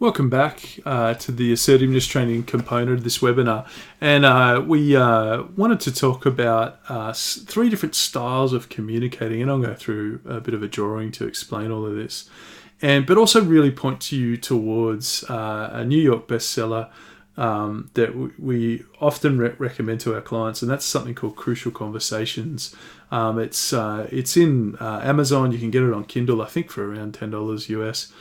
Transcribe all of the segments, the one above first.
Welcome back to the assertiveness training component of this webinar. And we wanted to talk about 3 different styles of communicating. And I'll go through a bit of a drawing to explain all of this. But also really point you towards a New York bestseller that we often recommend to our clients. And that's something called Crucial Conversations. It's in Amazon. You can get it on Kindle, I think, for around $10 US.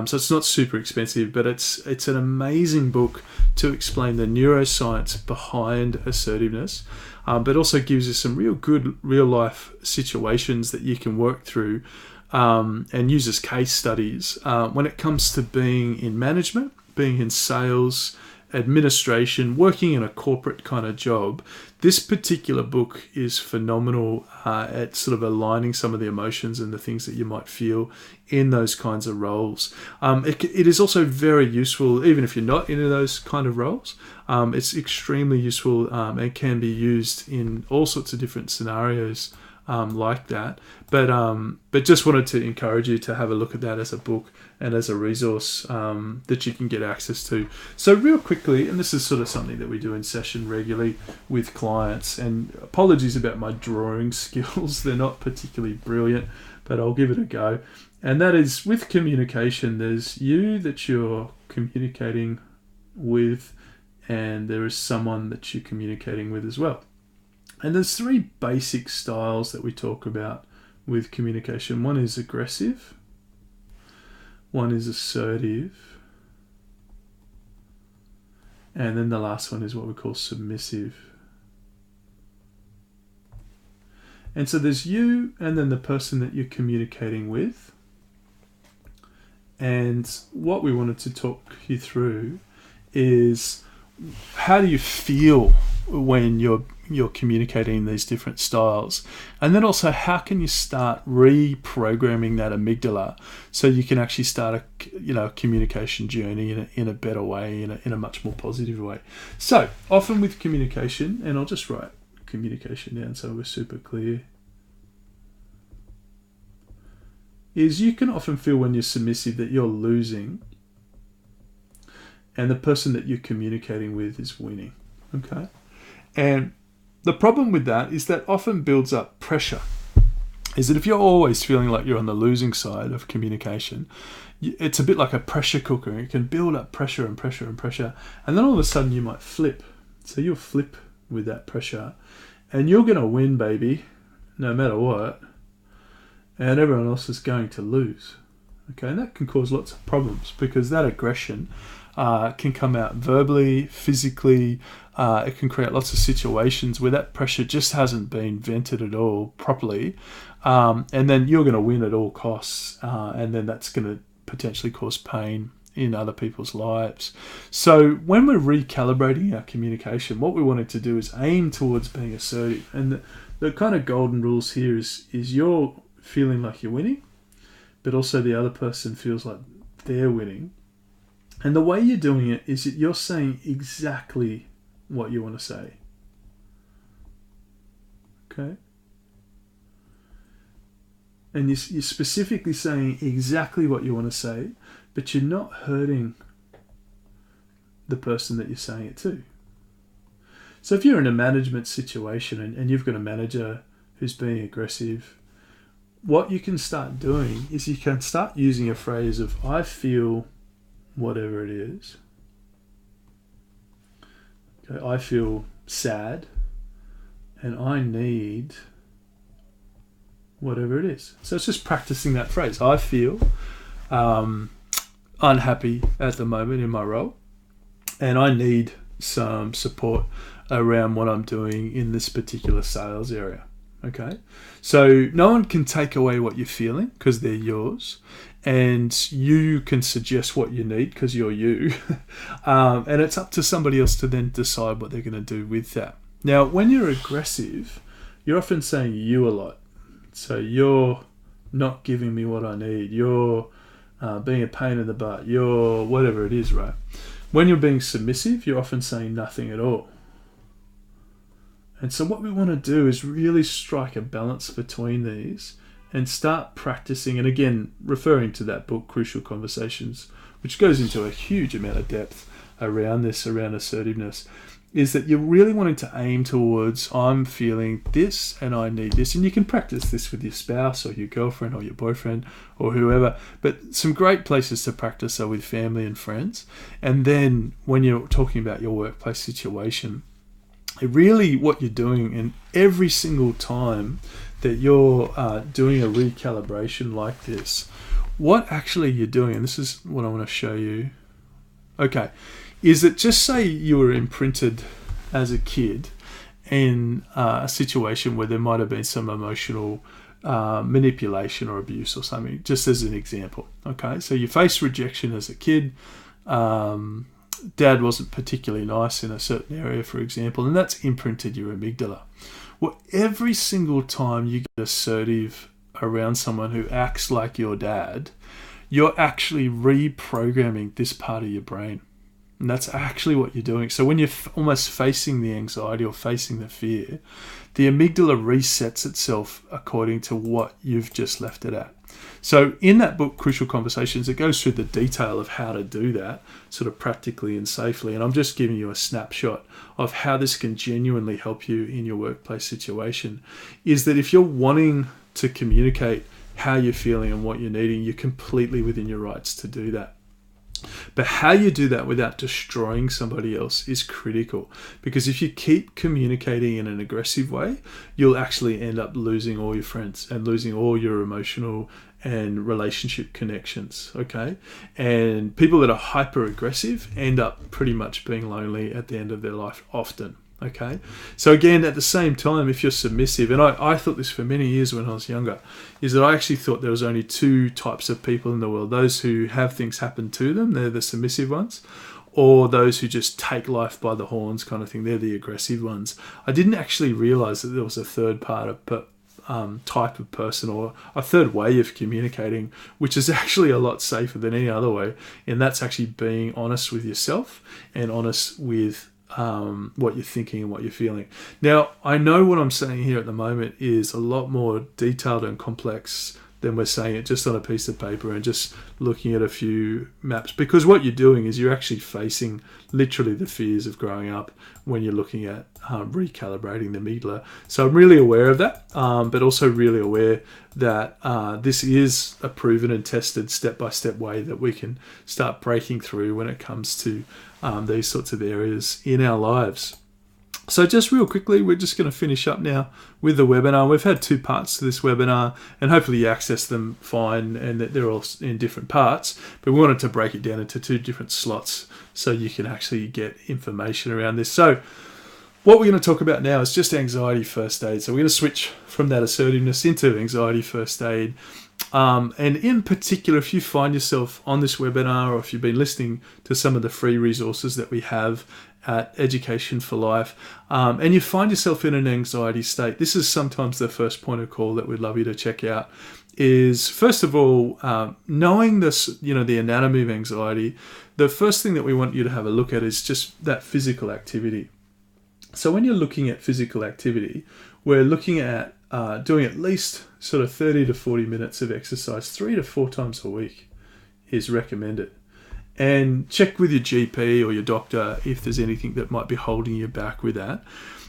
So it's not super expensive, but it's an amazing book to explain the neuroscience behind assertiveness, but also gives you some real good real-life situations that you can work through and uses case studies when it comes to being in management, being in sales, administration, working in a corporate kind of job. This particular book is phenomenal at sort of aligning some of the emotions and the things that you might feel in those kinds of roles. It is also very useful, even if you're not in those kind of roles. It's extremely useful and can be used in all sorts of different scenarios like that. But just wanted to encourage you to have a look at that as a book and as a resource that you can get access to. So real quickly, and this is sort of something that we do in session regularly with clients, and apologies about my drawing skills. They're not particularly brilliant, but I'll give it a go. And that is, with communication, there's you that you're communicating with, and there is someone that you're communicating with as well. And there's 3 basic styles that we talk about with communication. One is aggressive, one is assertive, and then the last one is what we call submissive. And so there's you and then the person that you're communicating with. And what we wanted to talk you through is, how do you feel when you're communicating these different styles? And then also, how can you start reprogramming that amygdala so you can actually start a communication journey in a better way, in a much more positive way. So often with communication, and I'll just write communication down so we're super clear, is you can often feel when you're submissive that you're losing and the person that you're communicating with is winning. Okay? And the problem with that is that often builds up pressure. Is that if you're always feeling like you're on the losing side of communication, it's a bit like a pressure cooker. It can build up pressure and pressure and pressure. And then all of a sudden you might flip. So you'll flip with that pressure. And you're going to win, baby, no matter what. And everyone else is going to lose. Okay, and that can cause lots of problems because that aggression can come out verbally, physically. It can create lots of situations where that pressure just hasn't been vented at all properly. And then you're going to win at all costs. And then that's going to potentially cause pain in other people's lives. So when we're recalibrating our communication, what we wanted to do is aim towards being assertive. And the kind of golden rules here is you're feeling like you're winning, but also the other person feels like they're winning. And the way you're doing it is that you're saying exactly what you want to say. Okay? And you're specifically saying exactly what you want to say, but you're not hurting the person that you're saying it to. So if you're in a management situation and you've got a manager who's being aggressive, what you can start doing is you can start using a phrase of, I feel whatever it is. Okay, I feel sad and I need whatever it is. So it's just practicing that phrase. I feel unhappy at the moment in my role and I need some support around what I'm doing in this particular sales area. Okay, so no one can take away what you're feeling because they're yours, and you can suggest what you need because you're you, and it's up to somebody else to then decide what they're going to do with that. Now, when you're aggressive, you're often saying you a lot. So you're not giving me what I need. You're being a pain in the butt. You're whatever it is, right? When you're being submissive, you're often saying nothing at all. And so what we want to do is really strike a balance between these and start practicing. And again, referring to that book, Crucial Conversations, which goes into a huge amount of depth around this, around assertiveness, is that you're really wanting to aim towards, I'm feeling this and I need this. And you can practice this with your spouse or your girlfriend or your boyfriend or whoever. But some great places to practice are with family and friends. And then when you're talking about your workplace situation, really what you're doing, and every single time that you're doing a recalibration like this, what actually you're doing, and this is what I want to show you, okay, is that just say you were imprinted as a kid in a situation where there might have been some emotional manipulation or abuse or something, just as an example. Okay, so you faced rejection as a kid. Dad wasn't particularly nice in a certain area, for example, and that's imprinted your amygdala. Well, every single time you get assertive around someone who acts like your dad, you're actually reprogramming this part of your brain. And that's actually what you're doing. So when you're almost facing the anxiety or facing the fear, the amygdala resets itself according to what you've just left it at. So in that book, Crucial Conversations, it goes through the detail of how to do that sort of practically and safely. And I'm just giving you a snapshot of how this can genuinely help you in your workplace situation. Is that if you're wanting to communicate how you're feeling and what you're needing, you're completely within your rights to do that. But how you do that without destroying somebody else is critical, because if you keep communicating in an aggressive way, you'll actually end up losing all your friends and losing all your emotional and relationship connections, okay? And people that are hyper aggressive end up pretty much being lonely at the end of their life often. Okay, so again, at the same time, if you're submissive, and I thought this for many years when I was younger, is that I actually thought there was only two types of people in the world: those who have things happen to them, they're the submissive ones, or those who just take life by the horns kind of thing, they're the aggressive ones. I didn't actually realize that there was a third part of type of person, or a third way of communicating, which is actually a lot safer than any other way, and that's actually being honest with yourself and honest with what you're thinking and what you're feeling. Now, I know what I'm saying here at the moment is a lot more detailed and complex than we're saying it just on a piece of paper and just looking at a few maps, because what you're doing is you're actually facing literally the fears of growing up when you're looking at recalibrating the amygdala. So I'm really aware of that, but also really aware that this is a proven and tested step-by-step way that we can start breaking through when it comes to these sorts of areas in our lives. So just real quickly, we're just going to finish up now with the webinar. We've had two parts to this webinar, and hopefully you access them fine and that they're all in different parts, but we wanted to break it down into two different slots so you can actually get information around this. So what we're going to talk about now is just anxiety first aid. So we're going to switch from that assertiveness into anxiety first aid. And in particular, if you find yourself on this webinar, or if you've been listening to some of the free resources that we have at Education for Life, and you find yourself in an anxiety state, this is sometimes the first point of call that we'd love you to check out. Is first of all, knowing this, the anatomy of anxiety. The first thing that we want you to have a look at is just that physical activity. So when you're looking at physical activity, we're looking at doing at least sort of 30 to 40 minutes of exercise 3 to 4 times a week is recommended. And check with your GP or your doctor if there's anything that might be holding you back with that.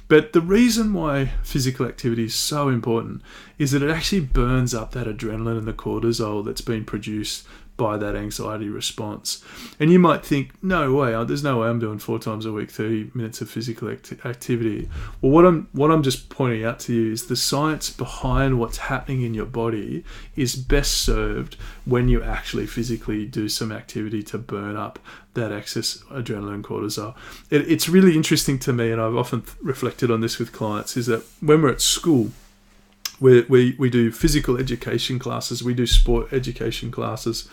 But the reason why physical activity is so important is that it actually burns up that adrenaline and the cortisol that's been produced by that anxiety response. And you might think, no way, there's no way I'm doing 4 times a week 30 minutes of physical activity. Well, what I'm just pointing out to you is the science behind what's happening in your body is best served when you actually physically do some activity to burn up that excess adrenaline and cortisol. It's really interesting to me, and I've often reflected on this with clients, is that when we're at school, we do physical education classes, we do sport education classes,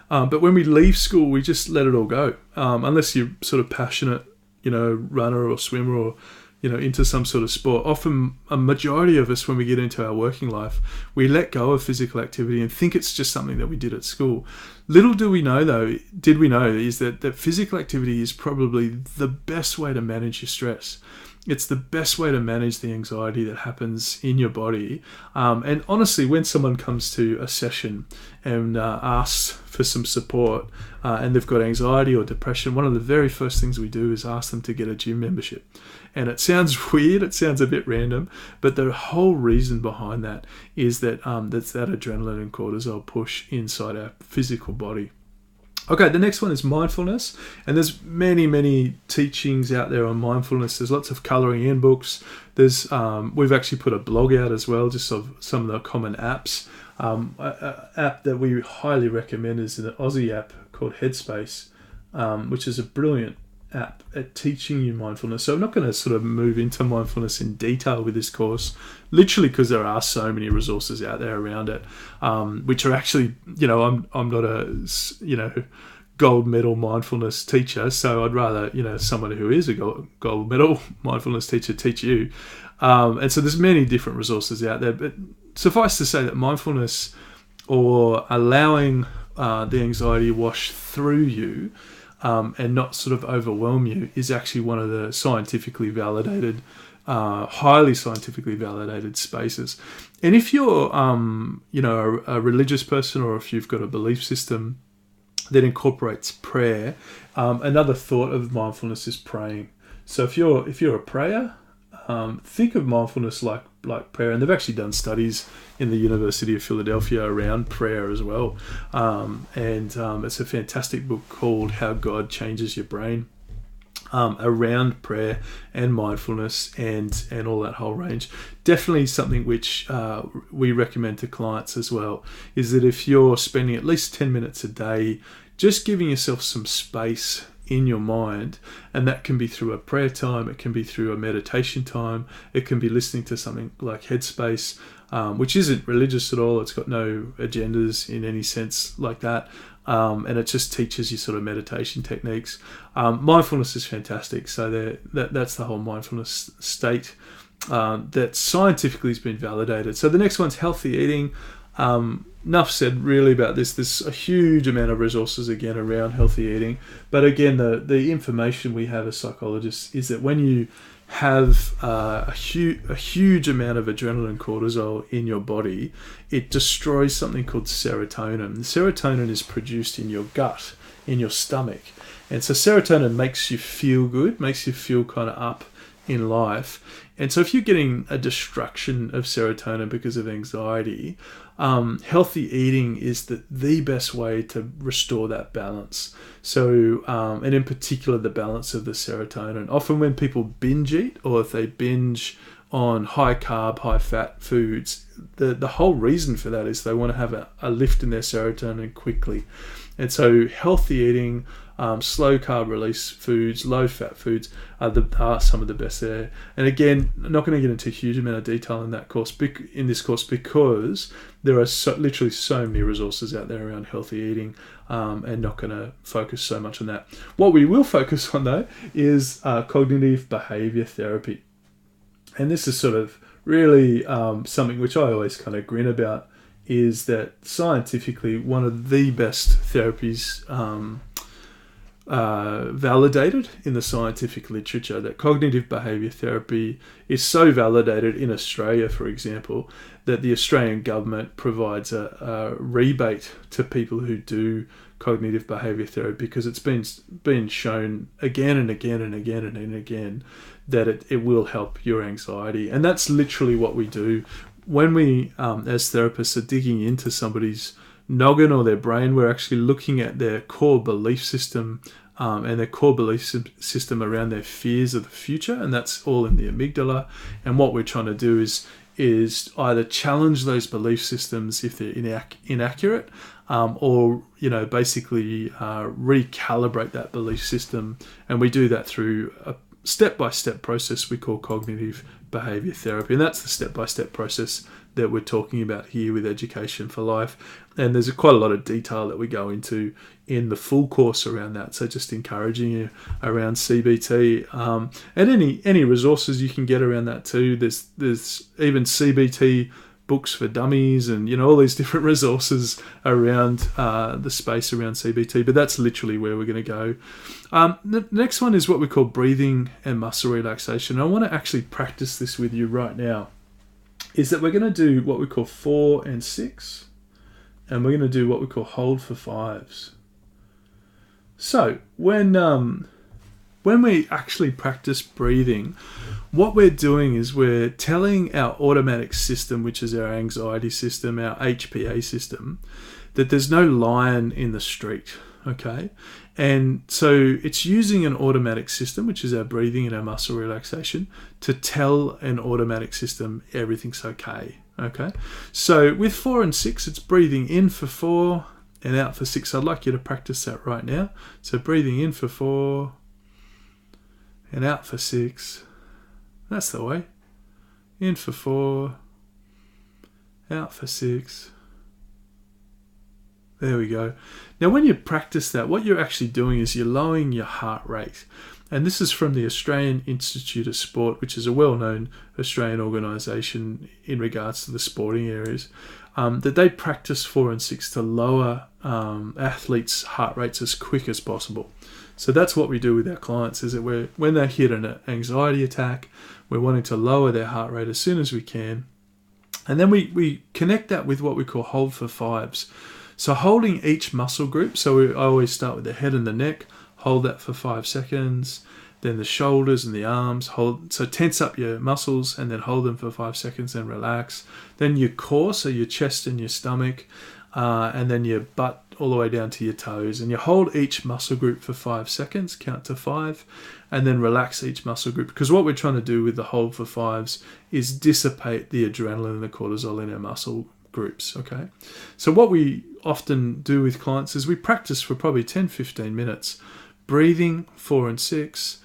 but when we leave school, we just let it all go. Unless you're sort of passionate, runner or swimmer or, into some sort of sport. Often a majority of us, when we get into our working life, we let go of physical activity and think it's just something that we did at school. Little did we know, is that physical activity is probably the best way to manage your stress. It's the best way to manage the anxiety that happens in your body. And honestly, when someone comes to a session and asks for some support and they've got anxiety or depression, one of the very first things we do is ask them to get a gym membership. And it sounds weird, it sounds a bit random, but the whole reason behind that is that that's that adrenaline and cortisol push inside our physical body. Okay, the next one is mindfulness, and there's many teachings out there on mindfulness. There's lots of colouring in books. There's we've actually put a blog out as well, just of some of the common apps. An app that we highly recommend is an Aussie app called Headspace, which is a brilliant app at teaching you mindfulness. So I'm not going to sort of move into mindfulness in detail with this course, literally because there are so many resources out there around it, which are actually, I'm not a, gold medal mindfulness teacher, so I'd rather, someone who is a gold medal mindfulness teacher teach you. And so there's many different resources out there, but suffice to say that mindfulness, or allowing the anxiety wash through you, and not sort of overwhelm you, is actually one of the scientifically validated, highly scientifically validated spaces. And if you're, a religious person, or if you've got a belief system that incorporates prayer, another thought of mindfulness is praying. So if you're a prayer, think of mindfulness like prayer. And they've actually done studies in the University of Philadelphia around prayer as well. And it's a fantastic book called How God Changes Your Brain, around prayer and mindfulness and all that whole range. Definitely something which we recommend to clients as well, is that if you're spending at least 10 minutes a day just giving yourself some space in your mind, and that can be through a prayer time, it can be through a meditation time, it can be listening to something like Headspace, which isn't religious at all. It's got no agendas in any sense like that, and it just teaches you sort of meditation techniques. Mindfulness is fantastic. So that's the whole mindfulness state that scientifically has been validated. So the next one's healthy eating. Enough said really about this. There's a huge amount of resources again around healthy eating, but again the information we have as psychologists is that when you have a huge amount of adrenaline and cortisol in your body, it destroys something called serotonin. The serotonin is produced in your gut, in your stomach, and so serotonin makes you feel good, makes you feel kind of up in life. And so if you're getting a destruction of serotonin because of anxiety, healthy eating is the best way to restore that balance. So, and in particular, the balance of the serotonin. Often when people binge eat, or if they binge on high carb, high fat foods, the whole reason for that is they want to have a lift in their serotonin quickly. And so healthy eating, slow carb release foods, low fat foods are some of the best there. And again, I'm not going to get into a huge amount of detail in this course because there are literally so many resources out there around healthy eating, and not going to focus so much on that. What we will focus on though is cognitive behavior therapy. And this is sort of really something which I always kind of grin about, is that scientifically one of the best therapies validated in the scientific literature, that cognitive behavior therapy is so validated in Australia, for example, that the Australian government provides a rebate to people who do cognitive behavior therapy, because it's been shown again and again and again and again that it will help your anxiety. And that's literally what we do when we as therapists are digging into somebody's noggin or their brain. We're actually looking at their core belief system, and their core belief system around their fears of the future, and that's all in the amygdala. And what we're trying to do is either challenge those belief systems if they're inaccurate, or basically recalibrate that belief system. And we do that through a step-by-step process we call cognitive behavior therapy, and that's the step-by-step process that we're talking about here with Education for Life. And there's quite a lot of detail that we go into in the full course around that, so just encouraging you around CBT, and any resources you can get around that too. There's even CBT books for dummies and, all these different resources around the space around CBT, but that's literally where we're going to go. The next one is what we call breathing and muscle relaxation. I want to actually practice this with you right now. Is that we're going to do what we call 4 and 6, and we're going to do what we call hold for 5s. So when we actually practice breathing, what we're doing is we're telling our automatic system, which is our anxiety system, our HPA system, that there's no lion in the street, okay? And so it's using an automatic system, which is our breathing and our muscle relaxation, to tell an automatic system everything's okay, okay? So with 4 and 6, it's breathing in for 4 and out for 6. I'd like you to practice that right now. So breathing in for 4 and out for 6. That's the way. In for 4, out for 6. There we go. Now, when you practice that, what you're actually doing is you're lowering your heart rate. And this is from the Australian Institute of Sport, which is a well-known Australian organisation in regards to the sporting areas, that they practice 4 and 6 to lower athletes' heart rates as quick as possible. So that's what we do with our clients, is that when they hit an anxiety attack, we're wanting to lower their heart rate as soon as we can. And then we connect that with what we call hold for 5s. So holding each muscle group, I always start with the head and the neck, hold that for 5 seconds, then the shoulders and the arms, so tense up your muscles and then hold them for 5 seconds, then relax. Then your core, so your chest and your stomach, and then your butt all the way down to your toes. And you hold each muscle group for 5 seconds, count to 5, and then relax each muscle group. Because what we're trying to do with the hold for 5s is dissipate the adrenaline and the cortisol in our muscle groups, okay? So what we often do with clients is we practice for probably 10-15 minutes, breathing 4 and 6,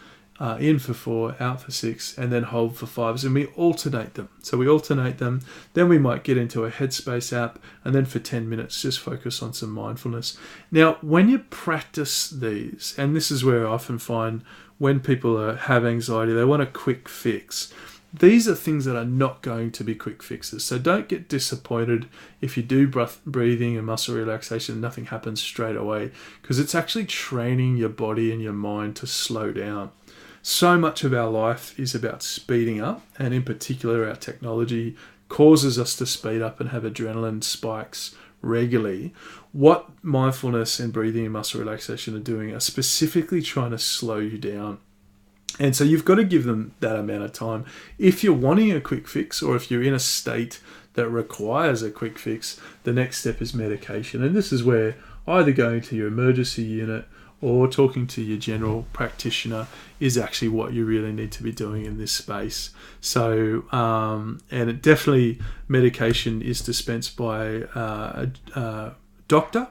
in for 4, out for 6, and then hold for 5s, and we alternate them. So we alternate them, then we might get into a Headspace app, and then for 10 minutes just focus on some mindfulness. Now, when you practice these, and this is where I often find when people have anxiety, they want a quick fix. These are things that are not going to be quick fixes. So don't get disappointed if you do breathing and muscle relaxation and nothing happens straight away, because it's actually training your body and your mind to slow down. So much of our life is about speeding up, and in particular our technology causes us to speed up and have adrenaline spikes regularly. What mindfulness and breathing and muscle relaxation are doing are specifically trying to slow you down. And so you've got to give them that amount of time. If you're wanting a quick fix, or if you're in a state that requires a quick fix, the next step is medication. And this is where either going to your emergency unit or talking to your general practitioner is actually what you really need to be doing in this space. So, and it definitely, medication is dispensed by a doctor,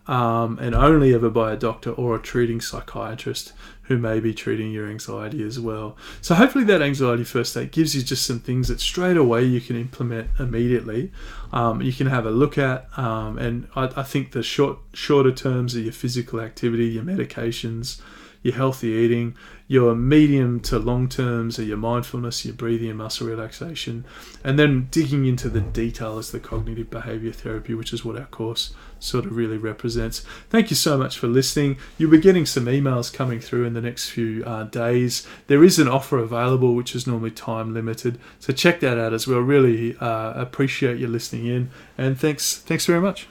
and only ever by a doctor or a treating psychiatrist who may be treating your anxiety as well. So hopefully that anxiety first aid gives you just some things that straight away you can implement immediately. You can have a look at, and I think the shorter terms are your physical activity, your medications, your healthy eating. Your medium to long terms are your mindfulness, your breathing and muscle relaxation. And then digging into the detail is the cognitive behavior therapy, which is what our course sort of really represents. Thank you so much for listening. You'll be getting some emails coming through in the next few days. There is an offer available, which is normally time limited. So check that out as well. Really appreciate you listening in. And thanks very much.